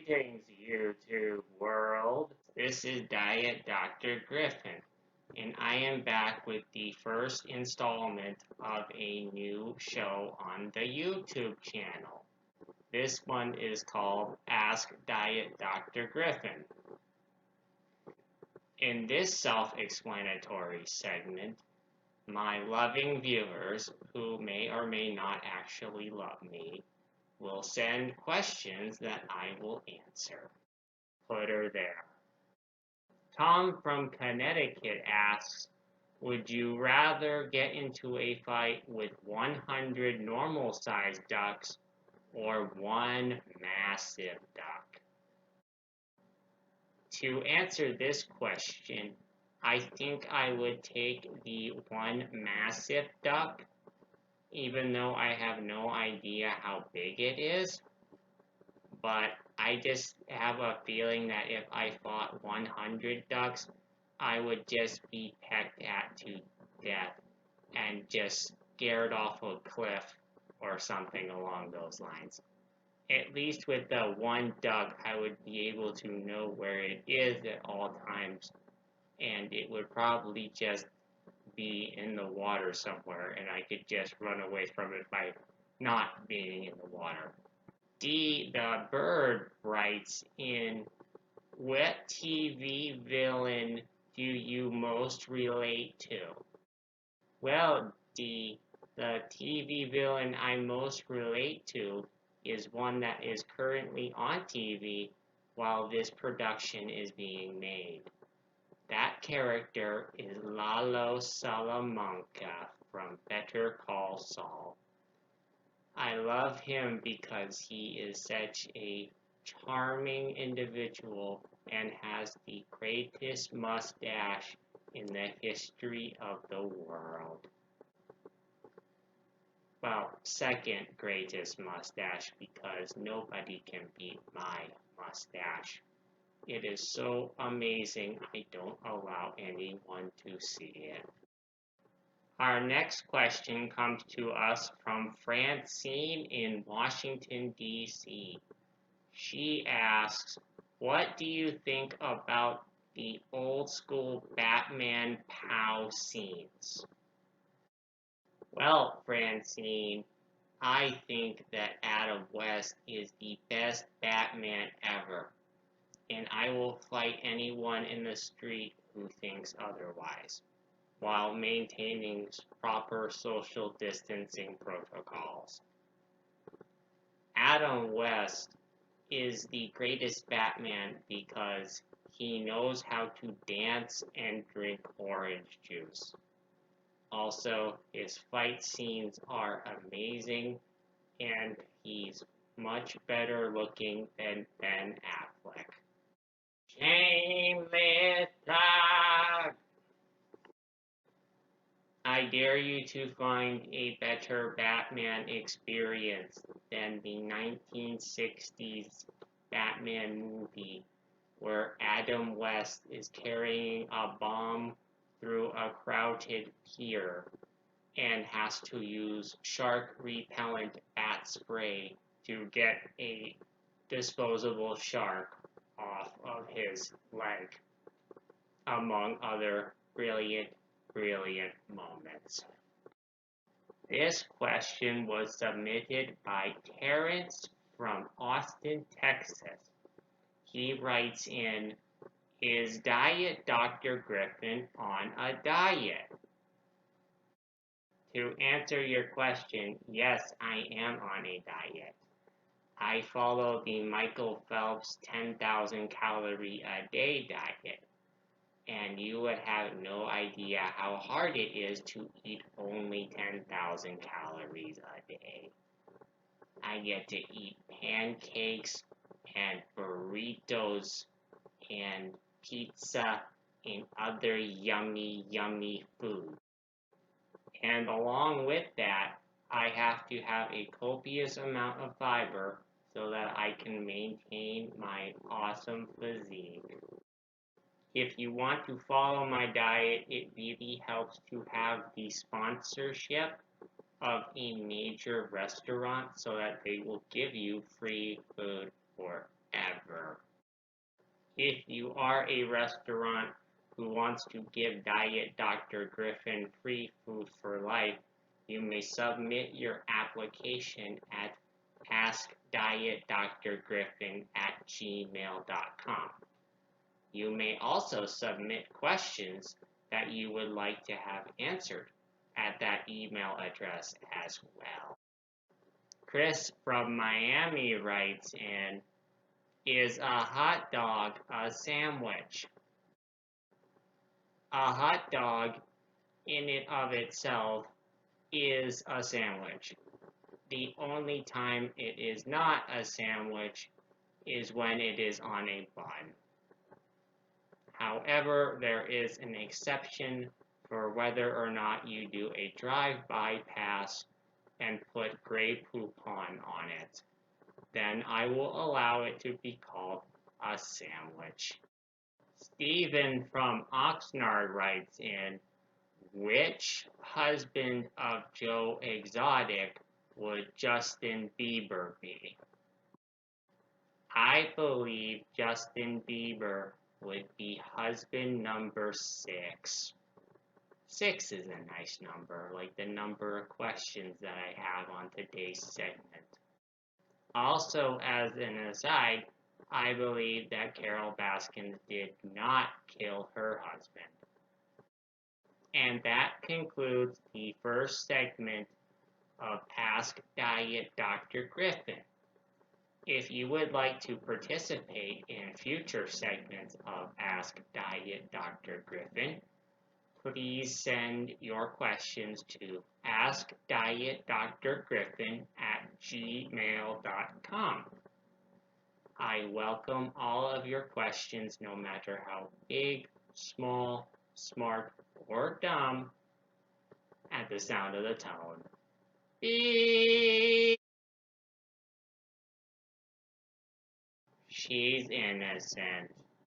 Greetings, YouTube world. This is Diet Dr. Griffin, and I am back with the first installment of a new show on the YouTube channel. This one is called Ask Diet Dr. Griffin. In this self-explanatory segment, my loving viewers, who may or may not actually love me, will send questions that I will answer. Put her there. Tom from Connecticut asks, would you rather get into a fight with 100 normal-sized ducks or one massive duck? To answer this question, I think I would take the one massive duck, even though I have no idea how big it is. But I just have a feeling that if I fought 100 ducks, I would just be pecked at to death and just scared off a cliff or something along those lines. At least with the one duck, I would be able to know where it is at all times, and it would probably just be in the water somewhere, and I could just run away from it by not being in the water. D. The Bird writes in, what TV villain do you most relate to? Well, D. The TV villain I most relate to is one that is currently on TV while this production is being made. That character is Lalo Salamanca from Better Call Saul. I love him because he is such a charming individual and has the greatest mustache in the history of the world. Well, second greatest mustache, because nobody can beat my mustache. It is so amazing I don't allow anyone to see it. Our next question comes to us from Francine in Washington, D.C. She asks, what do you think about the old school Batman POW scenes? Well, Francine, I think that Adam West is the best Batman ever, and I will fight anyone in the street who thinks otherwise, while maintaining proper social distancing protocols. Adam West is the greatest Batman because he knows how to dance and drink orange juice. Also, his fight scenes are amazing, and he's much better looking than Ben Affleck. Shameless plug! I dare you to find a better Batman experience than the 1960s Batman movie where Adam West is carrying a bomb through a crowded pier and has to use shark repellent bat spray to get a disposable shark off of his leg, among other brilliant moments. This question was submitted by Terrence from Austin, Texas. He writes in, is Diet Dr. Griffin on a diet? To answer your question, yes, I am on a diet. I follow the Michael Phelps 10,000 calorie a day diet, and you would have no idea how hard it is to eat only 10,000 calories a day. I get to eat pancakes and burritos and pizza and other yummy food. And along with that, I have to have a copious amount of fiber so that I can maintain my awesome physique. If you want to follow my diet, it really helps to have the sponsorship of a major restaurant so that they will give you free food forever. If you are a restaurant who wants to give Diet Dr. Griffin free food for life, you may submit your application at askdietdrgriffin@gmail.com. You may also submit questions that you would like to have answered at that email address as well. Chris from Miami writes in, is a hot dog a sandwich? A hot dog in and of itself is a sandwich. The only time it is not a sandwich is when it is on a bun. However, there is an exception for whether or not you do a drive-by pass and put Grey Poupon on it. Then I will allow it to be called a sandwich. Stephen from Oxnard writes in, which husband of Joe Exotic would Justin Bieber be? I believe Justin Bieber would be husband number 6. 6 is a nice number, like the number of questions that I have on today's segment. Also, as an aside, I believe that Carol Baskins did not kill her husband. And that concludes the first segment of Ask Diet Dr. Griffin. If you would like to participate in future segments of Ask Diet Dr. Griffin, please send your questions to askdietdrgriffin@gmail.com. I welcome all of your questions, no matter how big, small, smart, or dumb, at the sound of the tone. Beep! She's innocent.